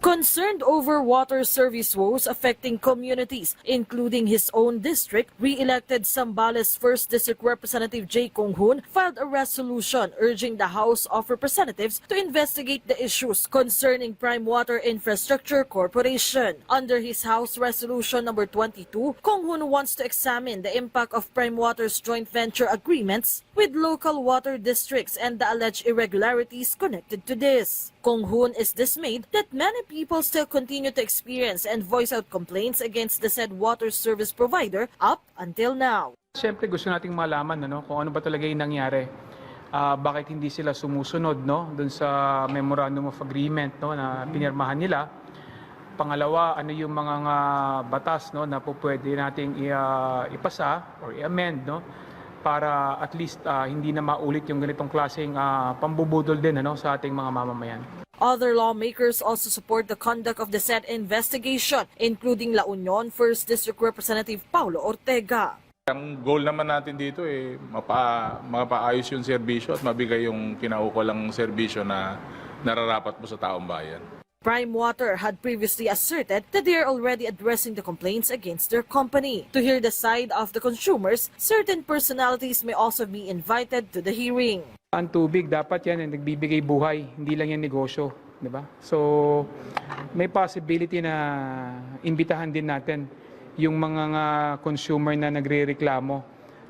Concerned over water service woes affecting communities, including his own district, re-elected Zambales 1st District Representative Jay Kong-hoon filed a resolution urging the House of Representatives to investigate the issues concerning Prime Water Infrastructure Corporation. Under his House Resolution number 22, Kong-hoon wants to examine the impact of Prime Water's joint venture agreements with local water districts and the alleged irregularities connected to this. Kong-hoon is dismayed that many people still continue to experience and voice out complaints against the said water service provider up until now. Siyempre gusto nating malaman kung ano ba talaga yung nangyari. Bakit hindi sila sumusunod dun sa Memorandum of Agreement na pinirmahan nila. Pangalawa, ano yung mga batas na pwede nating ipasa or i-amend para at least hindi na maulit yung ganitong klaseng pambubudol din sa ating mga mamamayan. Other lawmakers also support the conduct of the said investigation, including La Union 1st District Representative Paulo Ortega. Ang goal naman natin dito mapaayos yung serbisyo at mabigay yung kinaukulang serbisyo na nararapat mo sa taong bayan. Prime Water had previously asserted that they are already addressing the complaints against their company. To hear the side of the consumers, certain personalities may also be invited to the hearing. Ang tubig, dapat yan nagbibigay buhay, hindi lang yan negosyo, di ba? So, may possibility na imbitahan din natin yung mga consumer na nagrereklamo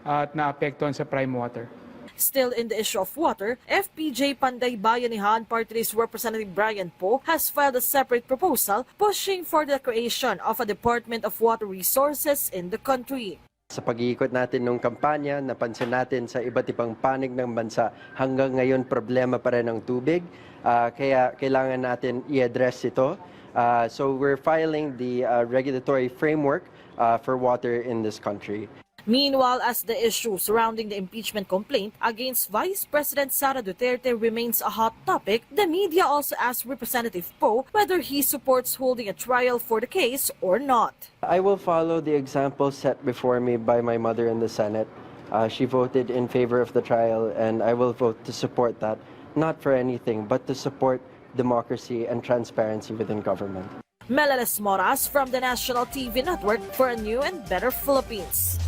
at naapektuhan sa Prime Water. Still in the issue of water, FPJ Panday Bayanihan Party List Representative Brian Poe has filed a separate proposal pushing for the creation of a Department of Water Resources in the country. Sa pag-iikot natin ng kampanya, napansin natin sa iba't ibang panig ng bansa hanggang ngayon problema pa rin ang tubig. Kaya kailangan natin i-address ito. So we're filing the regulatory framework for water in this country. Meanwhile, as the issue surrounding the impeachment complaint against Vice President Sara Duterte remains a hot topic, the media also asked Representative Poe whether he supports holding a trial for the case or not. I will follow the example set before me by my mother in the Senate. She voted in favor of the trial, and I will vote to support that, not for anything, but to support democracy and transparency within government. Melanes Moras from the National TV Network for a new and better Philippines.